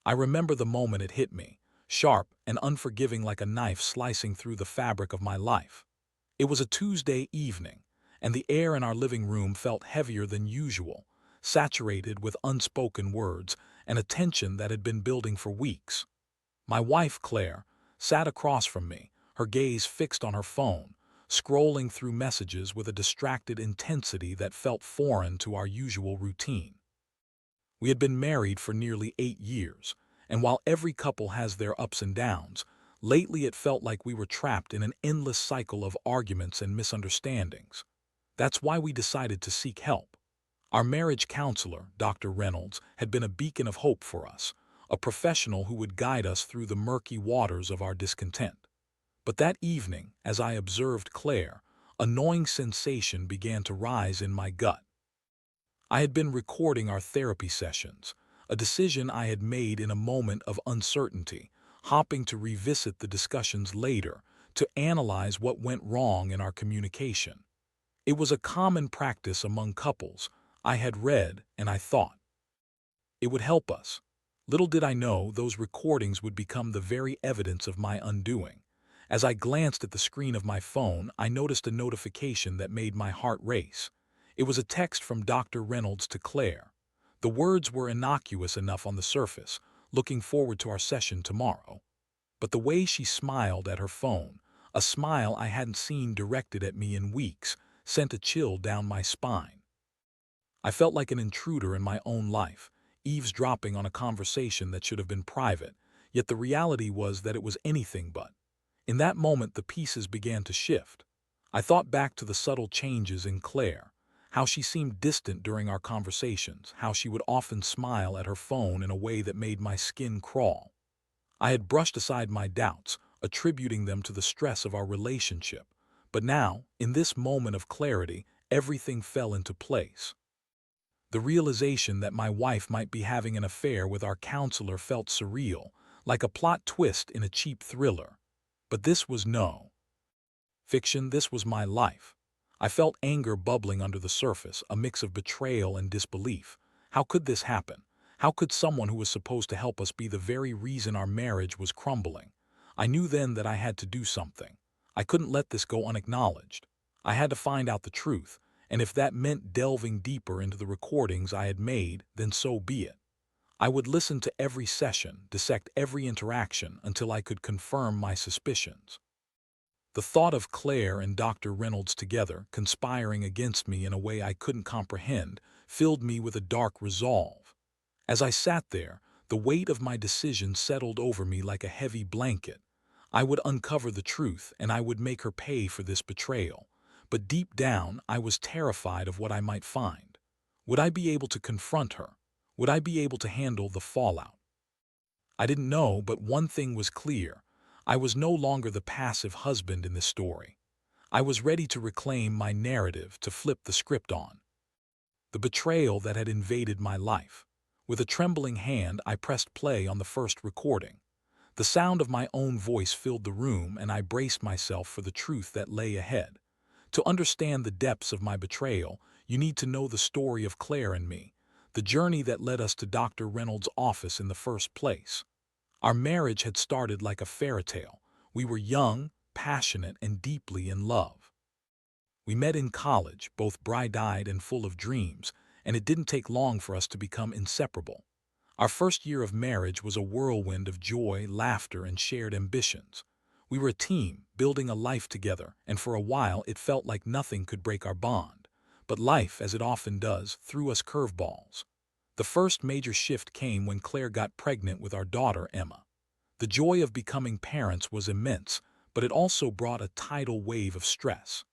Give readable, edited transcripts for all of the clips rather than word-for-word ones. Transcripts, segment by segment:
I remember the moment it hit me, sharp and unforgiving like a knife slicing through the fabric of my life. It was a Tuesday evening, and the air in our living room felt heavier than usual, saturated with unspoken words and a tension that had been building for weeks. My wife, Claire, sat across from me, her gaze fixed on her phone, scrolling through messages with a distracted intensity that felt foreign to our usual routine. We had been married for nearly 8 years, and while every couple has their ups and downs, lately it felt like we were trapped in an endless cycle of arguments and misunderstandings. That's why we decided to seek help. Our marriage counselor, Dr. Reynolds, had been a beacon of hope for us, a professional who would guide us through the murky waters of our discontent. But that evening, as I observed Claire, a gnawing sensation began to rise in my gut. I had been recording our therapy sessions, a decision I had made in a moment of uncertainty, hoping to revisit the discussions later to analyze what went wrong in our communication. It was a common practice among couples, I had read, and I thought it would help us. Little did I know those recordings would become the very evidence of my undoing. As I glanced at the screen of my phone, I noticed a notification that made my heart race. It was a text from Dr. Reynolds to Claire. The words were innocuous enough on the surface, looking forward to our session tomorrow. But the way she smiled at her phone, a smile I hadn't seen directed at me in weeks, sent a chill down my spine. I felt like an intruder in my own life, eavesdropping on a conversation that should have been private, yet the reality was that it was anything but. In that moment, the pieces began to shift. I thought back to the subtle changes in Claire, how she seemed distant during our conversations, how she would often smile at her phone in a way that made my skin crawl. I had brushed aside my doubts, attributing them to the stress of our relationship. But now, in this moment of clarity, everything fell into place. The realization that my wife might be having an affair with our counselor felt surreal, like a plot twist in a cheap thriller. But this was no fiction, this was my life. I felt anger bubbling under the surface, a mix of betrayal and disbelief. How could this happen? How could someone who was supposed to help us be the very reason our marriage was crumbling? I knew then that I had to do something. I couldn't let this go unacknowledged. I had to find out the truth, and if that meant delving deeper into the recordings I had made, then so be it. I would listen to every session, dissect every interaction until I could confirm my suspicions. The thought of Claire and Dr. Reynolds together, conspiring against me in a way I couldn't comprehend, filled me with a dark resolve. As I sat there, the weight of my decision settled over me like a heavy blanket. I would uncover the truth, and I would make her pay for this betrayal. But deep down, I was terrified of what I might find. Would I be able to confront her? Would I be able to handle the fallout? I didn't know, but one thing was clear. I was no longer the passive husband in this story. I was ready to reclaim my narrative, to flip the script on. The betrayal that had invaded my life. With a trembling hand, I pressed play on the first recording. The sound of my own voice filled the room, and I braced myself for the truth that lay ahead. To understand the depths of my betrayal, you need to know the story of Claire and me, the journey that led us to Dr. Reynolds' office in the first place. Our marriage had started like a fairy tale. We were young, passionate, and deeply in love. We met in college, both bright-eyed and full of dreams, and it didn't take long for us to become inseparable. Our first year of marriage was a whirlwind of joy, laughter, and shared ambitions. We were a team, building a life together, and for a while it felt like nothing could break our bond. But life, as it often does, threw us curveballs. The first major shift came when Claire got pregnant with our daughter, Emma. The joy of becoming parents was immense, but it also brought a tidal wave of stress.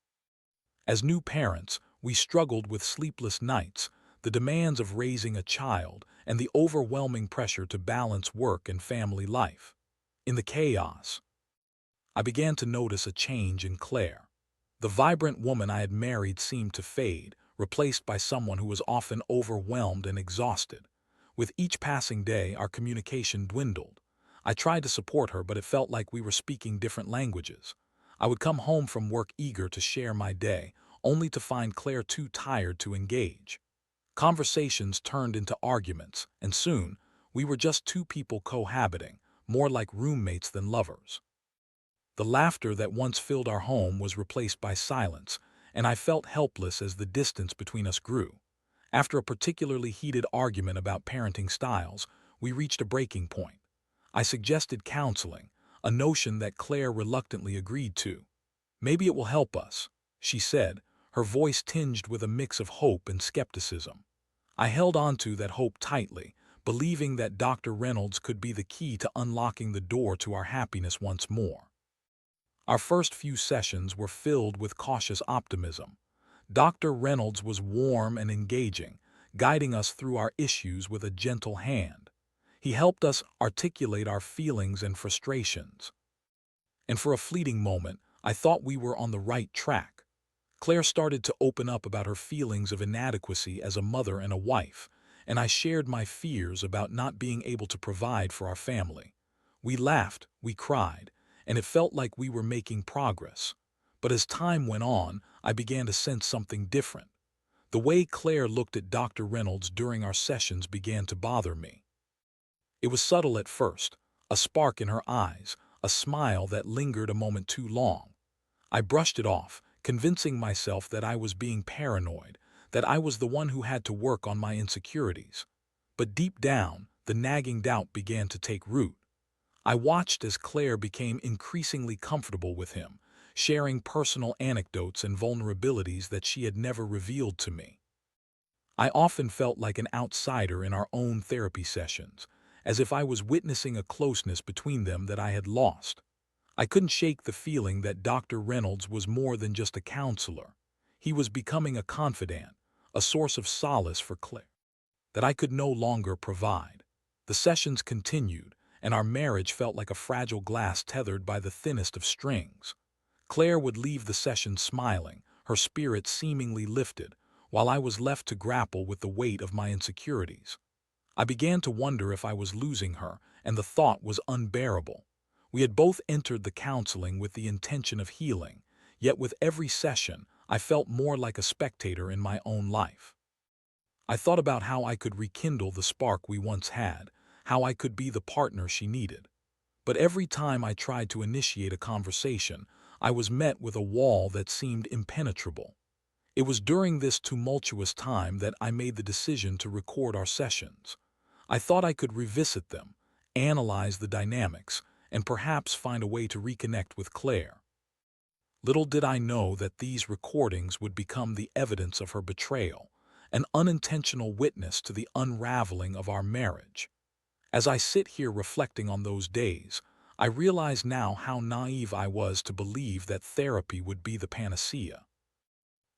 As new parents, we struggled with sleepless nights, the demands of raising a child, and the overwhelming pressure to balance work and family life. In the chaos, I began to notice a change in Claire. The vibrant woman I had married seemed to fade, replaced by someone who was often overwhelmed and exhausted. With each passing day, our communication dwindled. I tried to support her, but it felt like we were speaking different languages. I would come home from work eager to share my day, only to find Claire too tired to engage. Conversations turned into arguments, and soon, We were just two people cohabiting, more like roommates than lovers. The laughter that once filled our home was replaced by silence, and I felt helpless as the distance between us grew. After a particularly heated argument about parenting styles, we reached a breaking point. I suggested counseling, a notion that Claire reluctantly agreed to. "Maybe it will help us," she said, her voice tinged with a mix of hope and skepticism. I held on to that hope tightly, believing that Dr. Reynolds could be the key to unlocking the door to our happiness once more. Our first few sessions were filled with cautious optimism. Dr. Reynolds was warm and engaging, guiding us through our issues with a gentle hand. He helped us articulate our feelings and frustrations. And for a fleeting moment, I thought we were on the right track. Claire started to open up about her feelings of inadequacy as a mother and a wife, and I shared my fears about not being able to provide for our family. We laughed, we cried, and it felt like we were making progress. But as time went on, I began to sense something different. The way Claire looked at Dr. Reynolds during our sessions began to bother me. It was subtle at first, a spark in her eyes, a smile that lingered a moment too long. I brushed it off, convincing myself that I was being paranoid, that I was the one who had to work on my insecurities. But deep down, the nagging doubt began to take root. I watched as Claire became increasingly comfortable with him, sharing personal anecdotes and vulnerabilities that she had never revealed to me. I often felt like an outsider in our own therapy sessions, as if I was witnessing a closeness between them that I had lost. I couldn't shake the feeling that Dr. Reynolds was more than just a counselor. He was becoming a confidant, a source of solace for Claire that I could no longer provide. The sessions continued, and our marriage felt like a fragile glass tethered by the thinnest of strings. Claire would leave the session smiling, her spirit seemingly lifted, while I was left to grapple with the weight of my insecurities. I began to wonder if I was losing her, and the thought was unbearable. We had both entered the counseling with the intention of healing, yet with every session, I felt more like a spectator in my own life. I thought about how I could rekindle the spark we once had, how I could be the partner she needed. But every time I tried to initiate a conversation, I was met with a wall that seemed impenetrable. It was during this tumultuous time that I made the decision to record our sessions. I thought I could revisit them, analyze the dynamics, and perhaps find a way to reconnect with Claire. Little did I know that these recordings would become the evidence of her betrayal, an unintentional witness to the unraveling of our marriage. As I sit here reflecting on those days, I realize now how naive I was to believe that therapy would be the panacea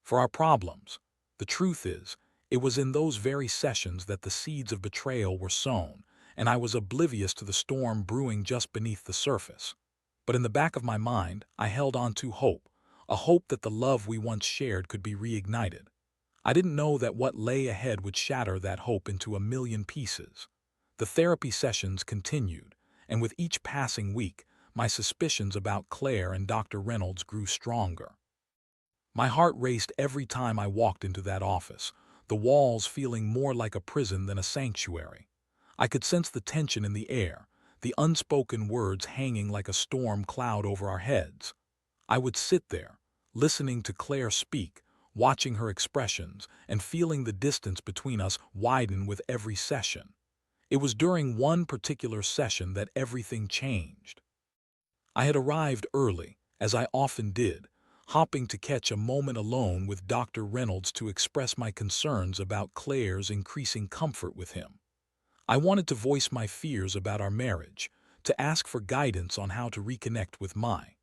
for our problems. The truth is, it was in those very sessions that the seeds of betrayal were sown, and I was oblivious to the storm brewing just beneath the surface. But in the back of my mind, I held on to hope, a hope that the love we once shared could be reignited. I didn't know that what lay ahead would shatter that hope into a million pieces. The therapy sessions continued, and with each passing week, my suspicions about Claire and Dr. Reynolds grew stronger. My heart raced every time I walked into that office, the walls feeling more like a prison than a sanctuary. I could sense the tension in the air, the unspoken words hanging like a storm cloud over our heads. I would sit there, listening to Claire speak, watching her expressions, and feeling the distance between us widen with every session. It was during one particular session that everything changed. I had arrived early, as I often did, hopping to catch a moment alone with Dr. Reynolds to express my concerns about Claire's increasing comfort with him. I wanted to voice my fears about our marriage, to ask for guidance on how to reconnect with my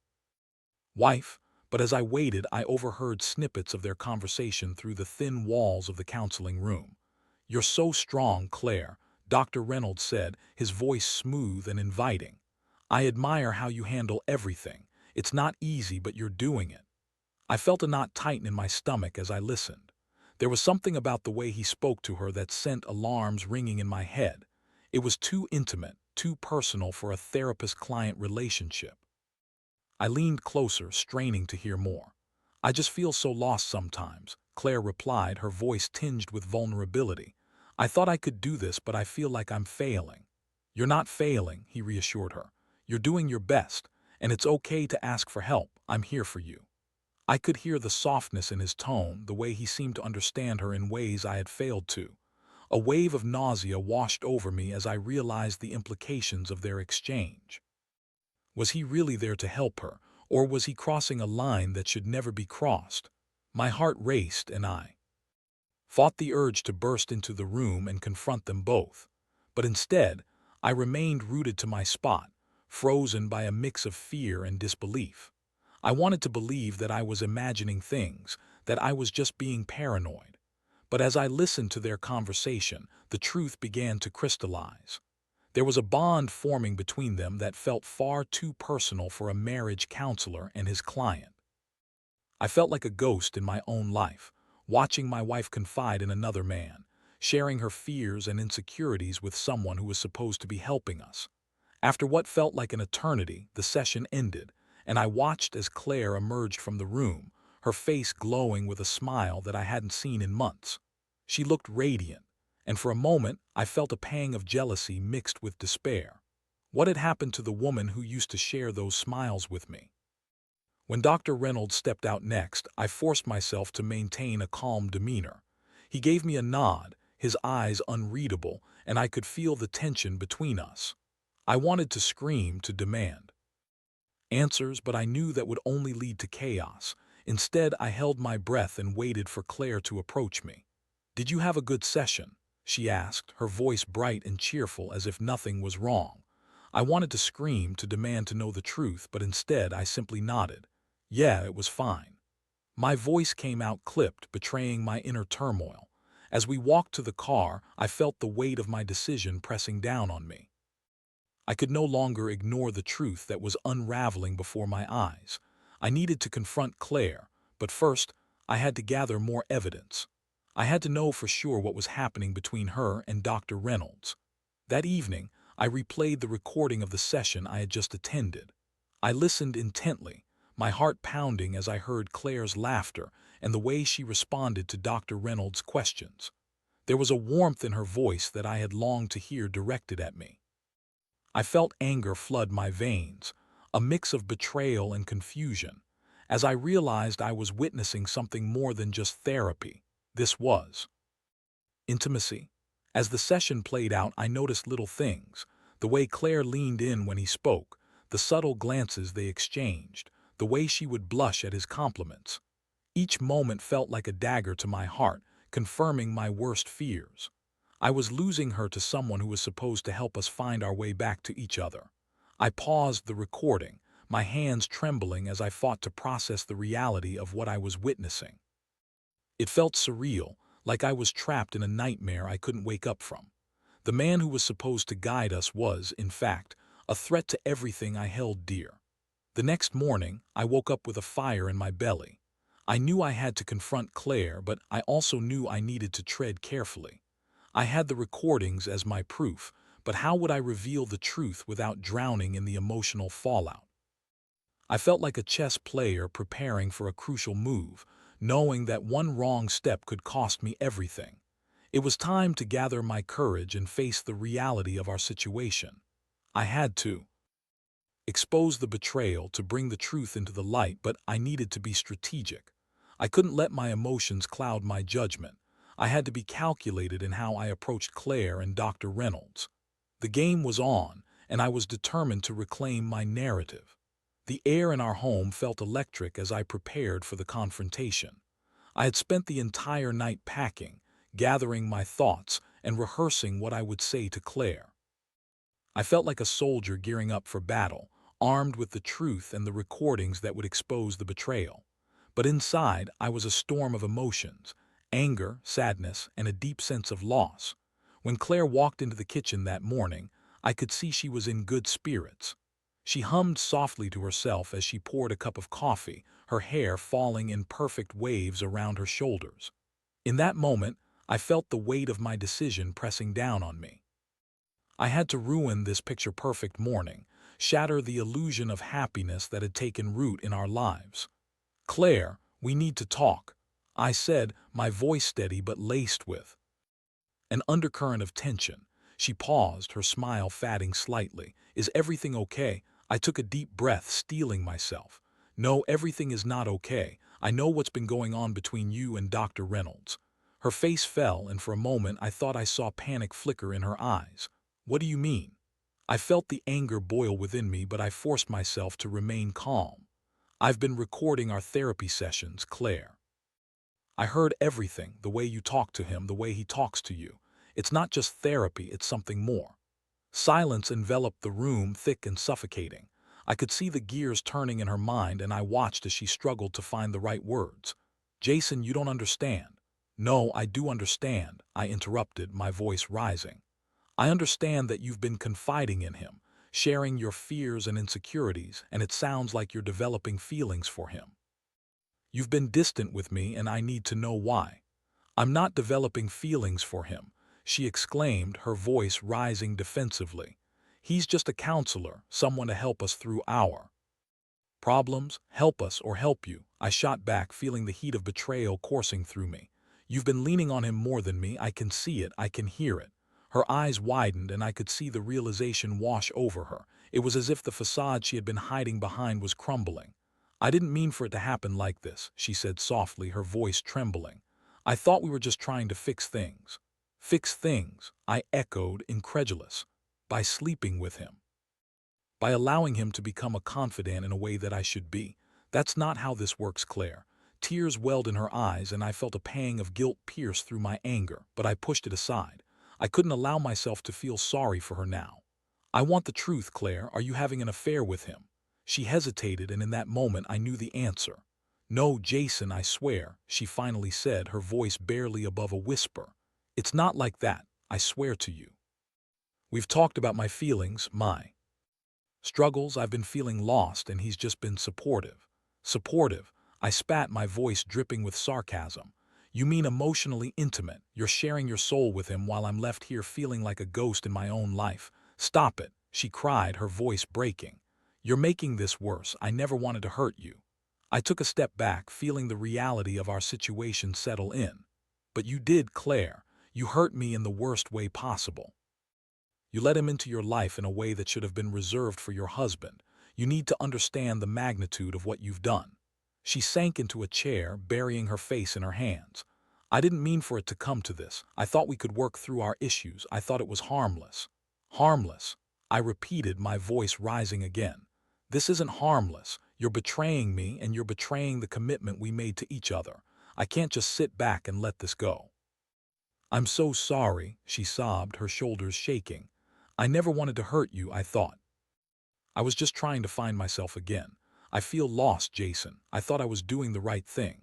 wife, but as I waited, I overheard snippets of their conversation through the thin walls of the counseling room. "You're so strong, Claire," Dr. Reynolds said, his voice smooth and inviting. "I admire how you handle everything. It's not easy, but you're doing it." I felt a knot tighten in my stomach as I listened. There was something about the way he spoke to her that sent alarms ringing in my head. It was too intimate, too personal for a therapist-client relationship. I leaned closer, straining to hear more. "I just feel so lost sometimes," Claire replied, her voice tinged with vulnerability. I thought I could do this, but I feel like I'm failing. You're not failing, he reassured her. You're doing your best, and it's okay to ask for help. I'm here for you. I could hear the softness in his tone, the way he seemed to understand her in ways I had failed to. A wave of nausea washed over me as I realized the implications of their exchange. Was he really there to help her, or was he crossing a line that should never be crossed? My heart raced, and I fought the urge to burst into the room and confront them both. But instead, I remained rooted to my spot, frozen by a mix of fear and disbelief. I wanted to believe that I was imagining things, that I was just being paranoid. But as I listened to their conversation, the truth began to crystallize. There was a bond forming between them that felt far too personal for a marriage counselor and his client. I felt like a ghost in my own life, watching my wife confide in another man, sharing her fears and insecurities with someone who was supposed to be helping us. After what felt like an eternity, the session ended, and I watched as Claire emerged from the room, her face glowing with a smile that I hadn't seen in months. She looked radiant, and for a moment I felt a pang of jealousy mixed with despair. What had happened to the woman who used to share those smiles with me? When Dr. Reynolds stepped out next, I forced myself to maintain a calm demeanor. He gave me a nod, his eyes unreadable, and I could feel the tension between us. I wanted to scream, to demand answers, but I knew that would only lead to chaos. Instead, I held my breath and waited for Claire to approach me. "Did you have a good session?" she asked, her voice bright and cheerful as if nothing was wrong. I wanted to scream, to demand to know the truth, but instead I simply nodded. Yeah, it was fine. My voice came out clipped, betraying my inner turmoil. As we walked to the car, I felt the weight of my decision pressing down on me. I could no longer ignore the truth that was unraveling before my eyes. I needed to confront Claire, but first, I had to gather more evidence. I had to know for sure what was happening between her and Dr. Reynolds. That evening, I replayed the recording of the session I had just attended. I listened intently, my heart pounding as I heard Claire's laughter and the way she responded to Dr. Reynolds' questions. There was a warmth in her voice that I had longed to hear directed at me. I felt anger flood my veins, a mix of betrayal and confusion, as I realized I was witnessing something more than just therapy. This was intimacy. As the session played out, I noticed little things: the way Claire leaned in when he spoke, the subtle glances they exchanged, the way she would blush at his compliments. Each moment felt like a dagger to my heart, confirming my worst fears. I was losing her to someone who was supposed to help us find our way back to each other. I paused the recording, my hands trembling as I fought to process the reality of what I was witnessing. It felt surreal, like I was trapped in a nightmare I couldn't wake up from. The man who was supposed to guide us was, in fact, a threat to everything I held dear. The next morning, I woke up with a fire in my belly. I knew I had to confront Claire, but I also knew I needed to tread carefully. I had the recordings as my proof, but how would I reveal the truth without drowning in the emotional fallout? I felt like a chess player preparing for a crucial move, knowing that one wrong step could cost me everything. It was time to gather my courage and face the reality of our situation. I had to expose the betrayal, to bring the truth into the light, but I needed to be strategic. I couldn't let my emotions cloud my judgment. I had to be calculated in how I approached Claire and Dr. Reynolds. The game was on, and I was determined to reclaim my narrative. The air in our home felt electric as I prepared for the confrontation. I had spent the entire night packing, gathering my thoughts, and rehearsing what I would say to Claire. I felt like a soldier gearing up for battle, armed with the truth and the recordings that would expose the betrayal. But inside, I was a storm of emotions: anger, sadness, and a deep sense of loss. When Claire walked into the kitchen that morning, I could see she was in good spirits. She hummed softly to herself as she poured a cup of coffee, her hair falling in perfect waves around her shoulders. In that moment, I felt the weight of my decision pressing down on me. I had to ruin this picture-perfect morning, shatter the illusion of happiness that had taken root in our lives. "Claire, we need to talk," I said, my voice steady but laced with an undercurrent of tension. She paused, her smile fading slightly. Is everything okay? I took a deep breath, steeling myself. No, everything is not okay. I know what's been going on between you and Dr. Reynolds. Her face fell, and for a moment I thought I saw panic flicker in her eyes. What do you mean? I felt the anger boil within me, but I forced myself to remain calm. I've been recording our therapy sessions, Claire. I heard everything, the way you talk to him, the way he talks to you. It's not just therapy, it's something more. Silence enveloped the room, thick and suffocating. I could see the gears turning in her mind, and I watched as she struggled to find the right words. Jason, you don't understand. No, I do understand, I interrupted, my voice rising. I understand that you've been confiding in him, sharing your fears and insecurities, and it sounds like you're developing feelings for him. You've been distant with me, and I need to know why. I'm not developing feelings for him, she exclaimed, her voice rising defensively. He's just a counselor, someone to help us through our problems. Help us or help you, I shot back, feeling the heat of betrayal coursing through me. You've been leaning on him more than me, I can see it, I can hear it. Her eyes widened, and I could see the realization wash over her. It was as if the facade she had been hiding behind was crumbling. I didn't mean for it to happen like this, she said softly, her voice trembling. I thought we were just trying to fix things. Fix things, I echoed, incredulous. By sleeping with him. By allowing him to become a confidant in a way that I should be. That's not how this works, Claire. Tears welled in her eyes, and I felt a pang of guilt pierce through my anger, but I pushed it aside. I couldn't allow myself to feel sorry for her now. I want the truth, Claire. Are you having an affair with him? She hesitated, and in that moment I knew the answer. No, Jason, I swear, she finally said, her voice barely above a whisper. It's not like that, I swear to you. We've talked about my feelings, my struggles. I've been feeling lost, and he's just been supportive. Supportive? I spat, my voice dripping with sarcasm. You mean emotionally intimate? You're sharing your soul with him while I'm left here feeling like a ghost in my own life. Stop it, she cried, her voice breaking. You're making this worse. I never wanted to hurt you. I took a step back, feeling the reality of our situation settle in. But you did, Claire. You hurt me in the worst way possible. You let him into your life in a way that should have been reserved for your husband. You need to understand the magnitude of what you've done. She sank into a chair, burying her face in her hands. I didn't mean for it to come to this. I thought we could work through our issues. I thought it was harmless. Harmless, I repeated, my voice rising again. This isn't harmless. You're betraying me, and you're betraying the commitment we made to each other. I can't just sit back and let this go. I'm so sorry, she sobbed, her shoulders shaking. I never wanted to hurt you, I thought. I was just trying to find myself again. I feel lost, Jason. I thought I was doing the right thing.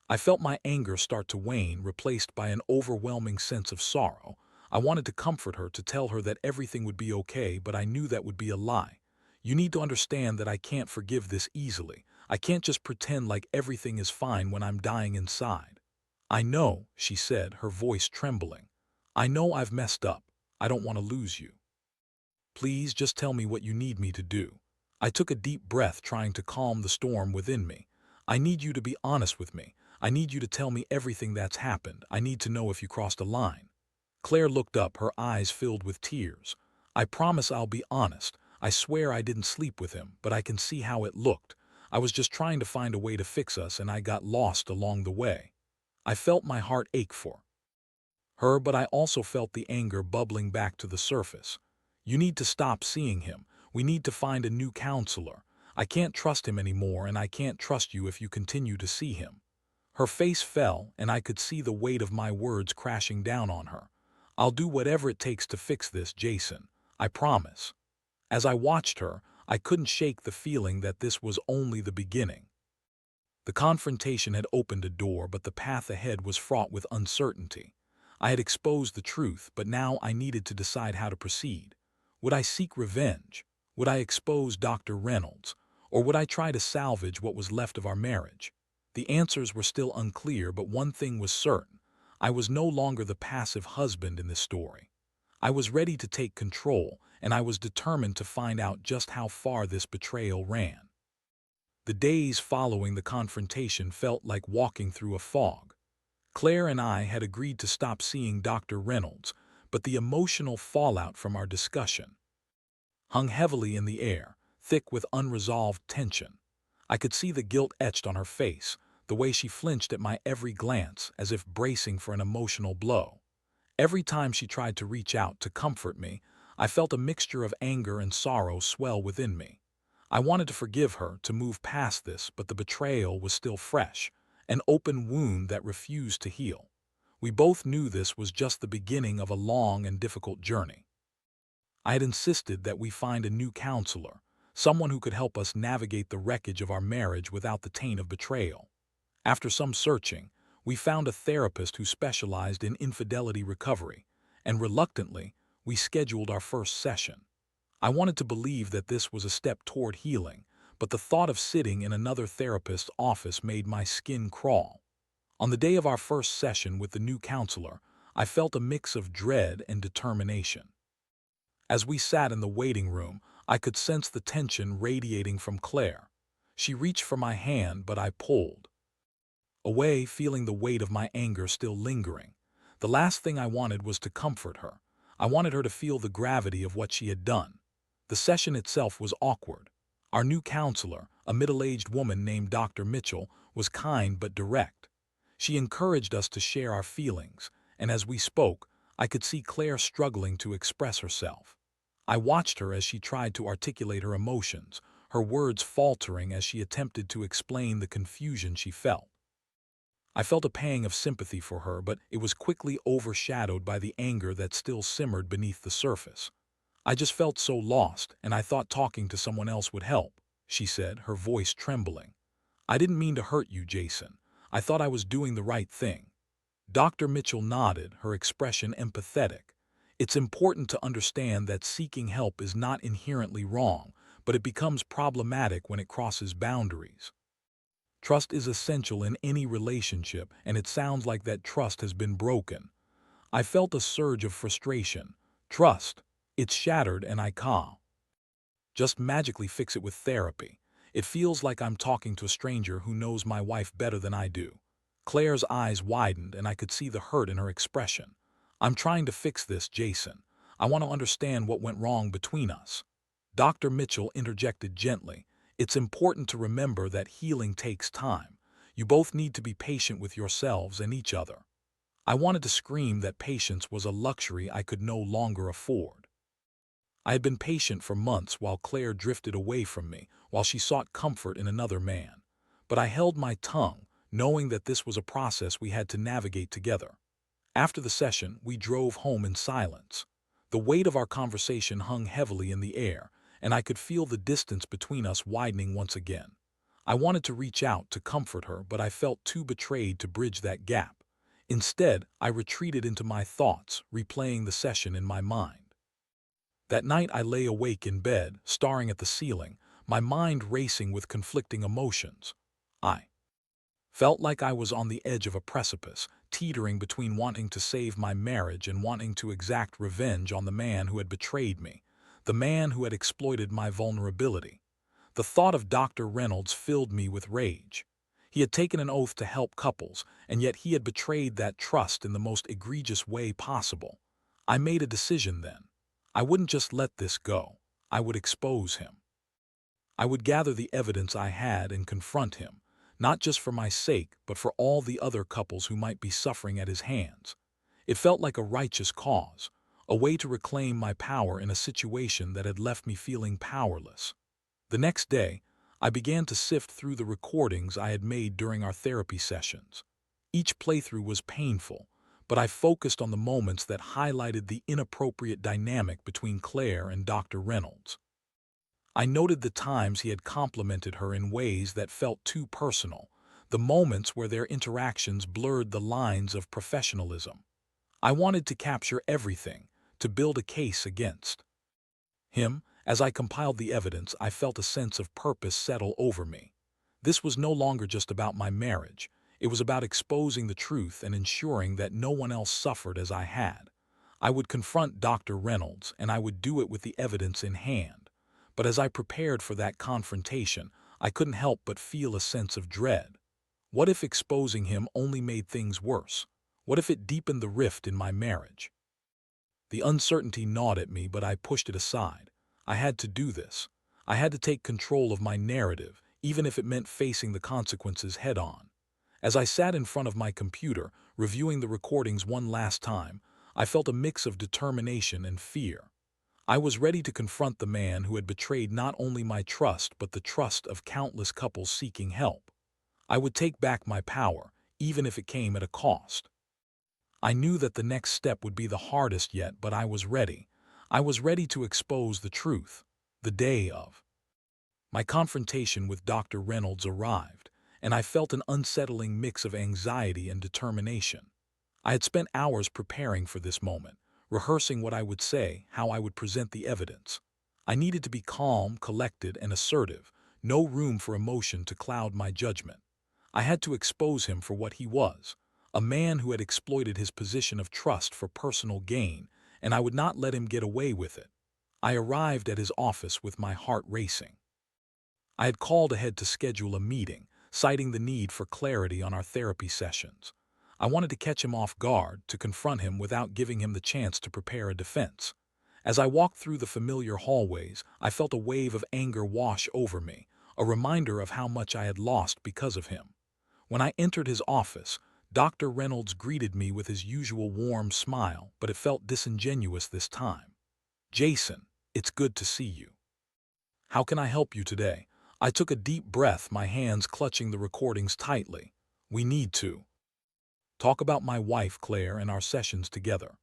I felt my anger start to wane, replaced by an overwhelming sense of sorrow. I wanted to comfort her, to tell her that everything would be okay, but I knew that would be a lie. You need to understand that I can't forgive this easily. I can't just pretend like everything is fine when I'm dying inside. I know, she said, her voice trembling. I know I've messed up. I don't want to lose you. Please just tell me what you need me to do. I took a deep breath, trying to calm the storm within me. I need you to be honest with me. I need you to tell me everything that's happened. I need to know if you crossed a line. Claire looked up, her eyes filled with tears. I promise I'll be honest. I swear I didn't sleep with him, but I can see how it looked. I was just trying to find a way to fix us, and I got lost along the way. I felt my heart ache for her, but I also felt the anger bubbling back to the surface. You need to stop seeing him. We need to find a new counselor. I can't trust him anymore, and I can't trust you if you continue to see him. Her face fell, and I could see the weight of my words crashing down on her. I'll do whatever it takes to fix this, Jason. I promise. As I watched her, I couldn't shake the feeling that this was only the beginning. The confrontation had opened a door, but the path ahead was fraught with uncertainty. I had exposed the truth, but now I needed to decide how to proceed. Would I seek revenge? Would I expose Dr. Reynolds? Or would I try to salvage what was left of our marriage? The answers were still unclear, but one thing was certain. I was no longer the passive husband in this story. I was ready to take control, and I was determined to find out just how far this betrayal ran. The days following the confrontation felt like walking through a fog. Claire and I had agreed to stop seeing Dr. Reynolds, but the emotional fallout from our discussion hung heavily in the air, thick with unresolved tension. I could see the guilt etched on her face, the way she flinched at my every glance as if bracing for an emotional blow. Every time she tried to reach out to comfort me, I felt a mixture of anger and sorrow swell within me. I wanted to forgive her, to move past this, but the betrayal was still fresh, an open wound that refused to heal. We both knew this was just the beginning of a long and difficult journey. I had insisted that we find a new counselor, someone who could help us navigate the wreckage of our marriage without the taint of betrayal. After some searching, we found a therapist who specialized in infidelity recovery, and reluctantly, we scheduled our first session. I wanted to believe that this was a step toward healing, but the thought of sitting in another therapist's office made my skin crawl. On the day of our first session with the new counselor, I felt a mix of dread and determination. As we sat in the waiting room, I could sense the tension radiating from Claire. She reached for my hand, but I pulled away, feeling the weight of my anger still lingering. The last thing I wanted was to comfort her. I wanted her to feel the gravity of what she had done. The session itself was awkward. Our new counselor, a middle-aged woman named Dr. Mitchell, was kind but direct. She encouraged us to share our feelings, and as we spoke, I could see Claire struggling to express herself. I watched her as she tried to articulate her emotions, her words faltering as she attempted to explain the confusion she felt. I felt a pang of sympathy for her, but it was quickly overshadowed by the anger that still simmered beneath the surface. I just felt so lost, and I thought talking to someone else would help, she said, her voice trembling. I didn't mean to hurt you, Jason. I thought I was doing the right thing. Dr. Mitchell nodded, her expression empathetic. It's important to understand that seeking help is not inherently wrong, but it becomes problematic when it crosses boundaries. Trust is essential in any relationship, and it sounds like that trust has been broken. I felt a surge of frustration. Trust. It's shattered, and I can't just magically fix it with therapy. It feels like I'm talking to a stranger who knows my wife better than I do. Claire's eyes widened, and I could see the hurt in her expression. I'm trying to fix this, Jason. I want to understand what went wrong between us. Dr. Mitchell interjected gently. It's important to remember that healing takes time. You both need to be patient with yourselves and each other. I wanted to scream that patience was a luxury I could no longer afford. I had been patient for months while Claire drifted away from me, while she sought comfort in another man. But I held my tongue, knowing that this was a process we had to navigate together. After the session, we drove home in silence. The weight of our conversation hung heavily in the air, and I could feel the distance between us widening once again. I wanted to reach out to comfort her, but I felt too betrayed to bridge that gap. Instead, I retreated into my thoughts, replaying the session in my mind. That night I lay awake in bed, staring at the ceiling, my mind racing with conflicting emotions. I felt like I was on the edge of a precipice, teetering between wanting to save my marriage and wanting to exact revenge on the man who had betrayed me, the man who had exploited my vulnerability. The thought of Dr. Reynolds filled me with rage. He had taken an oath to help couples, and yet he had betrayed that trust in the most egregious way possible. I made a decision then. I wouldn't just let this go. I would expose him. I would gather the evidence I had and confront him, not just for my sake, but for all the other couples who might be suffering at his hands. It felt like a righteous cause, a way to reclaim my power in a situation that had left me feeling powerless. The next day, I began to sift through the recordings I had made during our therapy sessions. Each playthrough was painful, but I focused on the moments that highlighted the inappropriate dynamic between Claire and Dr. Reynolds. I noted the times he had complimented her in ways that felt too personal, the moments where their interactions blurred the lines of professionalism. I wanted to capture everything, to build a case against him. As I compiled the evidence, I felt a sense of purpose settle over me. This was no longer just about my marriage. It was about exposing the truth and ensuring that no one else suffered as I had. I would confront Dr. Reynolds, and I would do it with the evidence in hand. But as I prepared for that confrontation, I couldn't help but feel a sense of dread. What if exposing him only made things worse? What if it deepened the rift in my marriage? The uncertainty gnawed at me, but I pushed it aside. I had to do this. I had to take control of my narrative, even if it meant facing the consequences head-on. As I sat in front of my computer, reviewing the recordings one last time, I felt a mix of determination and fear. I was ready to confront the man who had betrayed not only my trust but the trust of countless couples seeking help. I would take back my power, even if it came at a cost. I knew that the next step would be the hardest yet, but I was ready. I was ready to expose the truth. The day of my confrontation with Dr. Reynolds arrived, and I felt an unsettling mix of anxiety and determination. I had spent hours preparing for this moment, rehearsing what I would say, how I would present the evidence. I needed to be calm, collected, and assertive, no room for emotion to cloud my judgment. I had to expose him for what he was, a man who had exploited his position of trust for personal gain, and I would not let him get away with it. I arrived at his office with my heart racing. I had called ahead to schedule a meeting, citing the need for clarity on our therapy sessions. I wanted to catch him off guard, to confront him without giving him the chance to prepare a defense. As I walked through the familiar hallways, I felt a wave of anger wash over me, a reminder of how much I had lost because of him. When I entered his office, Dr. Reynolds greeted me with his usual warm smile, but it felt disingenuous this time. "Jason, it's good to see you. How can I help you today?" I took a deep breath, my hands clutching the recordings tightly. "We need to talk about my wife, Claire, and our sessions together."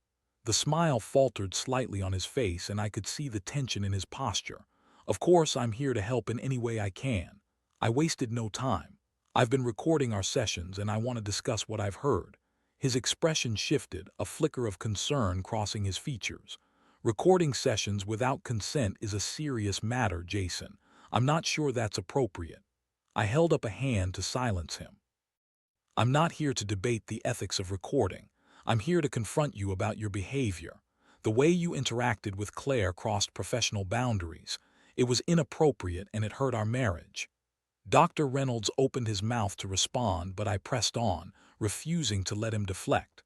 The smile faltered slightly on his face, and I could see the tension in his posture. "Of course, I'm here to help in any way I can." I wasted no time. "I've been recording our sessions, and I want to discuss what I've heard." His expression shifted, a flicker of concern crossing his features. "Recording sessions without consent is a serious matter, Jason. I'm not sure that's appropriate." I held up a hand to silence him. "I'm not here to debate the ethics of recording. I'm here to confront you about your behavior. The way you interacted with Claire crossed professional boundaries. It was inappropriate and it hurt our marriage." Dr. Reynolds opened his mouth to respond, but I pressed on, refusing to let him deflect.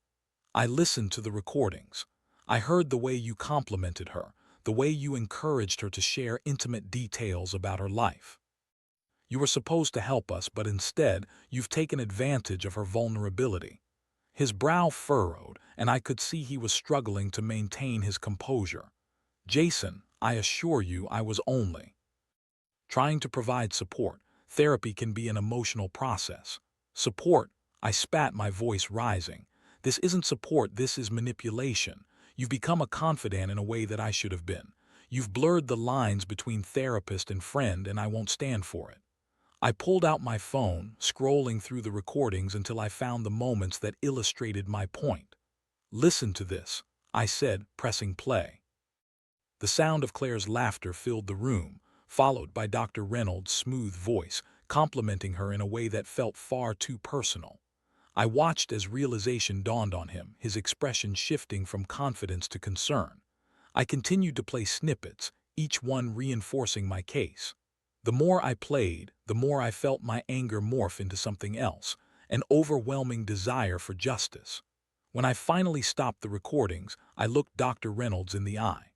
"I listened to the recordings. I heard the way you complimented her, the way you encouraged her to share intimate details about her life. You were supposed to help us, but instead, you've taken advantage of her vulnerability." His brow furrowed, and I could see he was struggling to maintain his composure. "Jason, I assure you I was only trying to provide support. Therapy can be an emotional process." "Support?" I spat, my voice rising. "This isn't support, this is manipulation. You've become a confidant in a way that I should have been. You've blurred the lines between therapist and friend, and I won't stand for it." I pulled out my phone, scrolling through the recordings until I found the moments that illustrated my point. "Listen to this," I said, pressing play. The sound of Claire's laughter filled the room, followed by Dr. Reynolds' smooth voice, complimenting her in a way that felt far too personal. I watched as realization dawned on him, his expression shifting from confidence to concern. I continued to play snippets, each one reinforcing my case. The more I played, the more I felt my anger morph into something else, an overwhelming desire for justice. When I finally stopped the recordings, I looked Dr. Reynolds in the eye.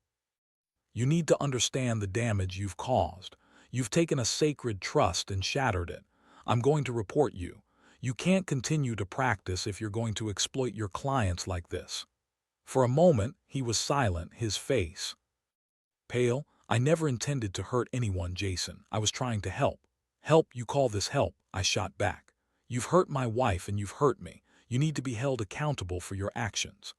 "You need to understand the damage you've caused. You've taken a sacred trust and shattered it. I'm going to report you. You can't continue to practice if you're going to exploit your clients like this." For a moment, he was silent, his face pale. "I never intended to hurt anyone, Jason. I was trying to help." "Help? You call this help?" I shot back. "You've hurt my wife and you've hurt me. You need to be held accountable for your actions."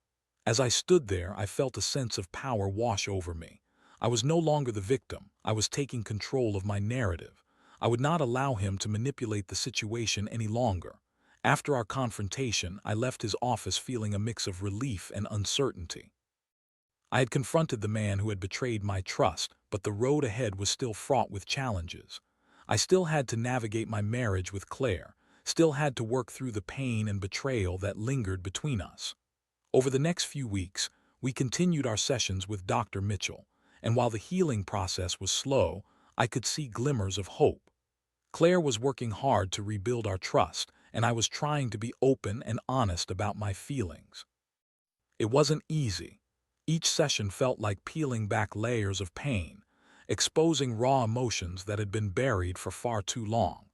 As I stood there, I felt a sense of power wash over me. I was no longer the victim. I was taking control of my narrative. I would not allow him to manipulate the situation any longer. After our confrontation, I left his office feeling a mix of relief and uncertainty. I had confronted the man who had betrayed my trust, but the road ahead was still fraught with challenges. I still had to navigate my marriage with Claire, still had to work through the pain and betrayal that lingered between us. Over the next few weeks, we continued our sessions with Dr. Mitchell, and while the healing process was slow, I could see glimmers of hope. Claire was working hard to rebuild our trust, and I was trying to be open and honest about my feelings. It wasn't easy. Each session felt like peeling back layers of pain, exposing raw emotions that had been buried for far too long.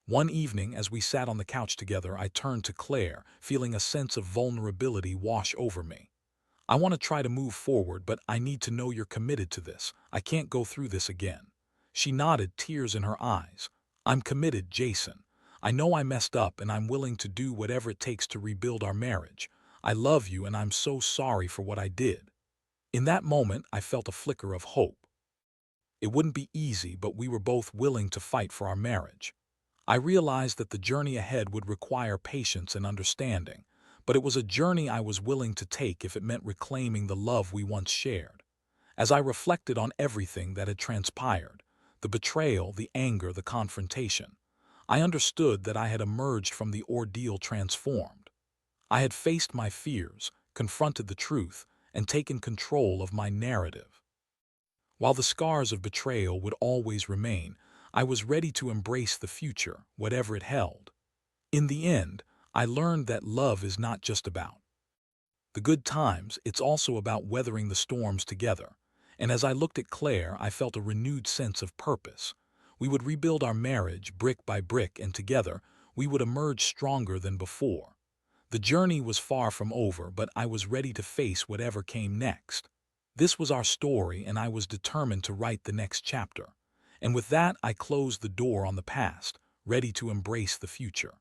One evening, as we sat on the couch together, I turned to Claire, feeling a sense of vulnerability wash over me. I want to try to move forward, but I need to know you're committed to this. I can't go through this again. She nodded, tears in her eyes. I'm committed, Jason. I know I messed up and I'm willing to do whatever it takes to rebuild our marriage. I love you and I'm so sorry for what I did. In that moment, I felt a flicker of hope. It wouldn't be easy, but we were both willing to fight for our marriage. I realized that the journey ahead would require patience and understanding, but it was a journey I was willing to take if it meant reclaiming the love we once shared. As I reflected on everything that had transpired, the betrayal, the anger, the confrontation, I understood that I had emerged from the ordeal transformed. I had faced my fears, confronted the truth, and taken control of my narrative. While the scars of betrayal would always remain, I was ready to embrace the future, whatever it held. In the end, I learned that love is not just about the good times, it's also about weathering the storms together. And as I looked at Claire, I felt a renewed sense of purpose. We would rebuild our marriage brick by brick, and together, we would emerge stronger than before. The journey was far from over, but I was ready to face whatever came next. This was our story, and I was determined to write the next chapter. And with that, I closed the door on the past, ready to embrace the future.